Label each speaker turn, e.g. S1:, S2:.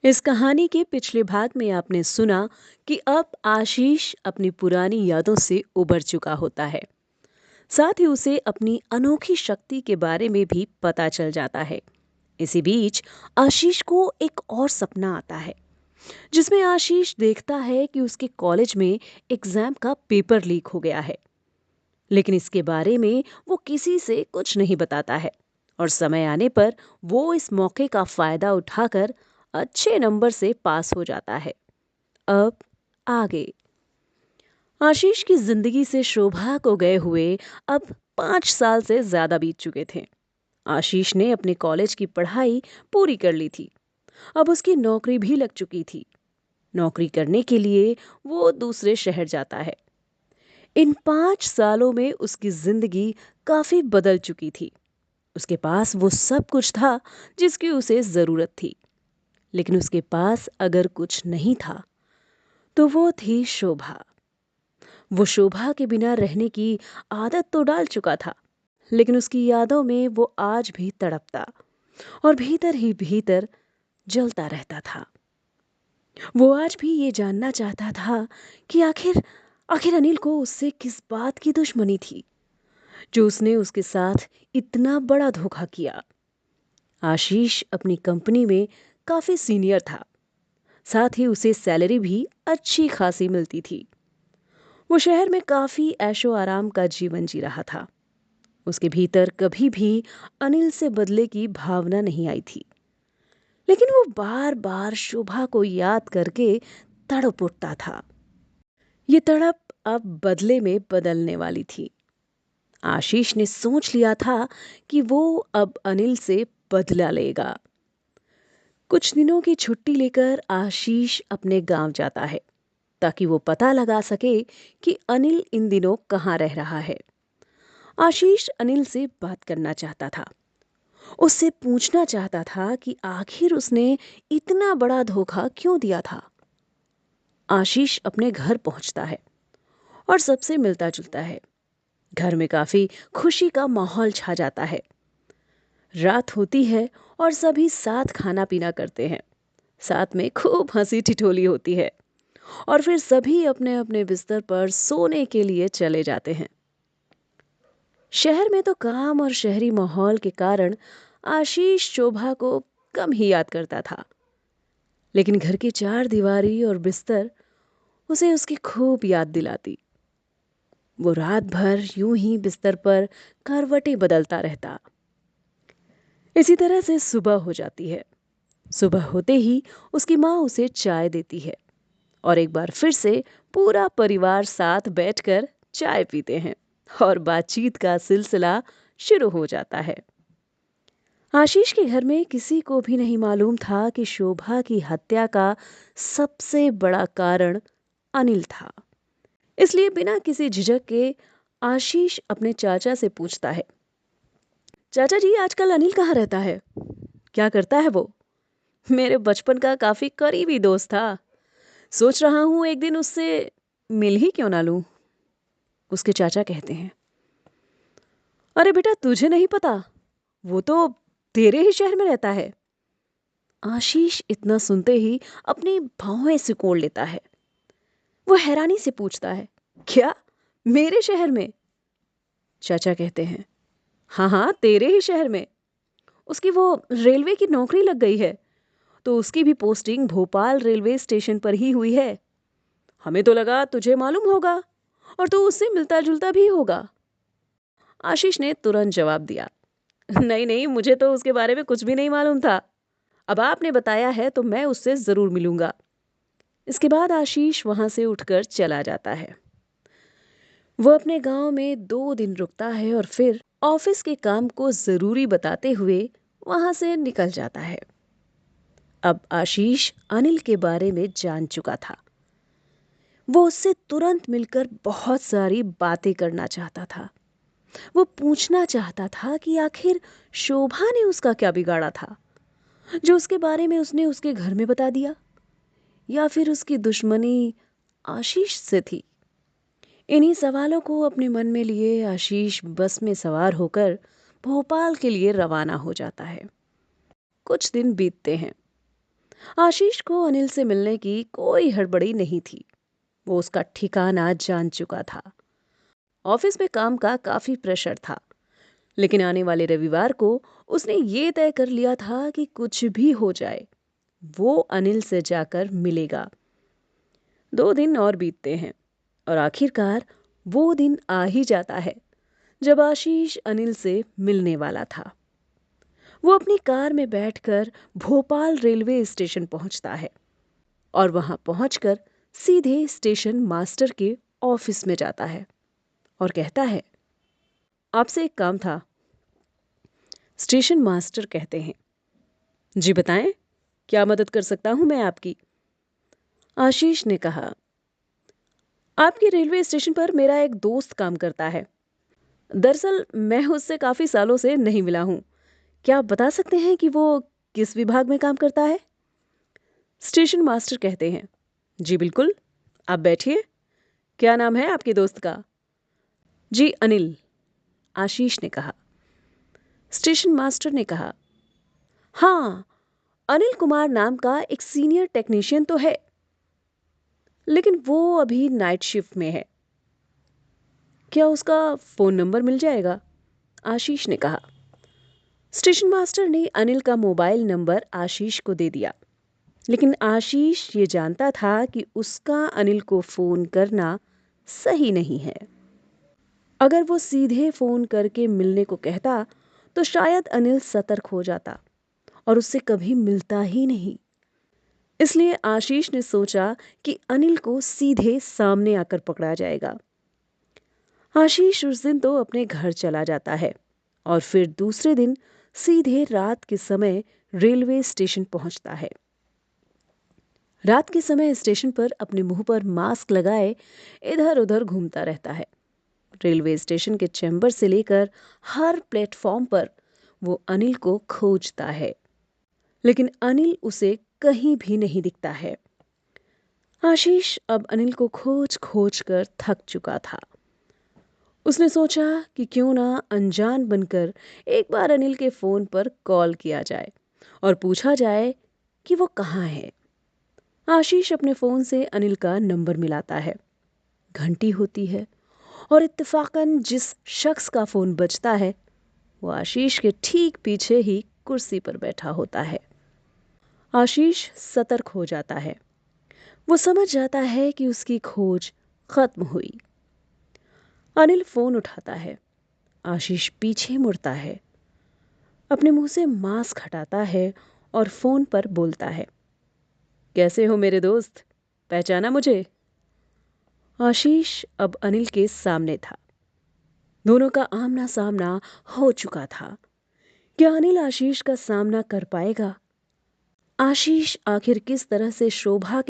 S1: इस कहानी के पिछले भाग में आपने सुना कि अब आशीष अपनी पुरानी यादों से उबर चुका होता है। साथ ही उसे अपनी अनोखी शक्ति के बारे में भी पता चल जाता है। इसी बीच आशीष को एक और सपना आता है, जिसमें आशीष देखता है कि उसके कॉलेज में एग्जाम का पेपर लीक हो गया है। लेकिन इसके बारे में वो किसी से कुछ नहीं बताता है, और समय आने पर वो इस मौके का फायदा उठाकर अच्छे नंबर से पास हो जाता है। अब आगे आशीष की जिंदगी से शोभा को गए हुए अब 5 साल से ज्यादा बीत चुके थे। आशीष ने अपने कॉलेज की पढ़ाई पूरी कर ली थी। अब उसकी नौकरी भी लग चुकी थी। नौकरी करने के लिए वो दूसरे शहर जाता है। इन 5 सालों में उसकी जिंदगी काफी बदल चुकी थी। उसके पास वो सब कुछ था जिसकी उसे जरूरत थी। लेकिन उसके पास अगर कुछ नहीं था तो वो थी शोभा। वो शोभा के बिना रहने की आदत तो डाल चुका था, लेकिन उसकी यादों में वो आज भी तड़पता और भीतर ही भीतर जलता रहता था। वो आज भी ये जानना चाहता था कि आखिर आखिर अनिल को उससे किस बात की दुश्मनी थी, जो उसने उसके साथ इतना बड़ा धोखा किया। आशीष अपनी कंपनी में काफी सीनियर था। साथ ही उसे सैलरी भी अच्छी खासी मिलती थी। वो शहर में काफी ऐशो आराम का जीवन जी रहा था। उसके भीतर कभी भी अनिल से बदले की भावना नहीं आई थी। लेकिन वो बार बार शोभा को याद करके तड़प उठता था। ये तड़प अब बदले में बदलने वाली थी। आशीष ने सोच लिया था कि वो अब अनिल से बदला लेगा। कुछ दिनों की छुट्टी लेकर आशीष अपने गांव जाता है, ताकि वो पता लगा सके कि अनिल इन दिनों कहाँ रह रहा है। आशीष अनिल से बात करना चाहता था। उससे पूछना चाहता था कि आखिर उसने इतना बड़ा धोखा क्यों दिया था। आशीष अपने घर पहुंचता है और सबसे मिलता जुलता है। घर में काफी खुशी का माहौल छा जाता है। रात होती है और सभी साथ खाना पीना करते हैं। साथ में खूब हंसी ठिठोली होती है, और फिर सभी अपने अपने बिस्तर पर सोने के लिए चले जाते हैं। शहर में तो काम और शहरी माहौल के कारण आशीष शोभा को कम ही याद करता था। लेकिन घर की चार दीवारी और बिस्तर उसे उसकी खूब याद दिलाती। वो रात भर यूं ही बिस्तर पर करवटें बदलता रहता। इसी तरह से सुबह हो जाती है। सुबह होते ही उसकी माँ उसे चाय देती है, और एक बार फिर से पूरा परिवार साथ बैठकर चाय पीते हैं और बातचीत का सिलसिला शुरू हो जाता है। आशीष के घर में किसी को भी नहीं मालूम था कि शोभा की हत्या का सबसे बड़ा कारण अनिल था। इसलिए बिना किसी झिझक के आशीष अपने चाचा से पूछता है, चाचा जी, आजकल अनिल कहाँ रहता है? क्या करता है वो? मेरे बचपन का काफी करीबी दोस्त था। सोच रहा हूं एक दिन उससे मिल ही क्यों ना लूं। उसके चाचा कहते हैं, अरे बेटा, तुझे नहीं पता? वो तो तेरे ही शहर में रहता है। आशीष इतना सुनते ही अपनी भौहें सिकोड़ लेता है। वो हैरानी से पूछता है, क्या, मेरे शहर में? चाचा कहते हैं, हाँ हाँ, तेरे ही शहर में। उसकी वो रेलवे की नौकरी लग गई है, तो उसकी भी पोस्टिंग भोपाल रेलवे स्टेशन पर ही हुई है। हमें तो लगा तुझे मालूम होगा और तू उससे मिलता जुलता भी होगा। आशीष ने तुरंत जवाब दिया, नहीं नहीं, मुझे तो उसके बारे में कुछ भी नहीं मालूम था। अब आपने बताया है तो मैं उससे जरूर मिलूंगा। इसके बाद आशीष वहां से उठकर चला जाता है। वो अपने गांव में 2 दिन रुकता है और फिर ऑफिस के काम को जरूरी बताते हुए वहां से निकल जाता है। अब आशीष अनिल के बारे में जान चुका था। वो उससे तुरंत मिलकर बहुत सारी बातें करना चाहता था। वो पूछना चाहता था कि आखिर शोभा ने उसका क्या बिगाड़ा था, जो उसके बारे में उसने उसके घर में बता दिया, या फिर उसकी दुश्मनी आशीष से थी। इन्हीं सवालों को अपने मन में लिए आशीष बस में सवार होकर भोपाल के लिए रवाना हो जाता है। कुछ दिन बीतते हैं। आशीष को अनिल से मिलने की कोई हड़बड़ी नहीं थी। वो उसका ठिकाना जान चुका था। ऑफिस में काम का काफी प्रेशर था, लेकिन आने वाले रविवार को उसने ये तय कर लिया था कि कुछ भी हो जाए, वो अनिल से जाकर मिलेगा। 2 दिन और बीतते हैं और आखिरकार वो दिन आ ही जाता है जब आशीष अनिल से मिलने वाला था। वो अपनी कार में बैठकर भोपाल रेलवे स्टेशन पहुंचता है और वहां पहुंचकर सीधे स्टेशन मास्टर के ऑफिस में जाता है और कहता है, आपसे एक काम था। स्टेशन मास्टर कहते हैं, जी बताएं, क्या मदद कर सकता हूं मैं आपकी। आशीष ने कहा, आपके रेलवे स्टेशन पर मेरा एक दोस्त काम करता है। दरअसल मैं उससे काफी सालों से नहीं मिला हूं। क्या आप बता सकते हैं कि वो किस विभाग में काम करता है। स्टेशन मास्टर कहते हैं, जी बिल्कुल, आप बैठिए। क्या नाम है आपके दोस्त का। जी अनिल, आशीष ने कहा। स्टेशन मास्टर ने कहा, हाँ, अनिल कुमार नाम का एक सीनियर टेक्नीशियन तो है, लेकिन वो अभी नाइट शिफ्ट में है। क्या उसका फोन नंबर मिल जाएगा। आशीष ने कहा। स्टेशन मास्टर ने अनिल का मोबाइल नंबर आशीष को दे दिया, लेकिन आशीष ये जानता था कि उसका अनिल को फोन करना सही नहीं है। अगर वो सीधे फोन करके मिलने को कहता तो शायद अनिल सतर्क हो जाता और उससे कभी मिलता ही नहीं। इसलिए आशीष ने सोचा कि अनिल को सीधे सामने आकर पकड़ा जाएगा। आशीष उस दिन तो अपने घर चला जाता है और फिर दूसरे दिन सीधे रात के समय रेलवे स्टेशन पहुंचता है। रात के समय स्टेशन पर अपने मुंह पर मास्क लगाए इधर उधर घूमता रहता है। रेलवे स्टेशन के चैम्बर से लेकर हर प्लेटफॉर्म पर वो अनिल को खोजता है, लेकिन अनिल उसे कहीं भी नहीं दिखता है। आशीष अब अनिल को खोज खोज कर थक चुका था। उसने सोचा कि क्यों ना अनजान बनकर एक बार अनिल के फोन पर कॉल किया जाए और पूछा जाए कि वो कहाँ है। आशीष अपने फोन से अनिल का नंबर मिलाता है। घंटी होती है और इत्तेफाकन जिस शख्स का फोन बजता है वो आशीष के ठीक पीछे ही कुर्सी पर बैठा होता है। आशीष सतर्क हो जाता है। वो समझ जाता है कि उसकी खोज खत्म हुई। अनिल फोन उठाता है। आशीष पीछे मुड़ता है, अपने मुंह से मास्क हटाता है और फोन पर बोलता है, कैसे हो मेरे दोस्त, पहचाना मुझे। आशीष अब अनिल के सामने था। दोनों का आमना सामना हो चुका था। क्या अनिल आशीष का सामना कर पाएगा। आशीष आखिर किस तरह से शोभा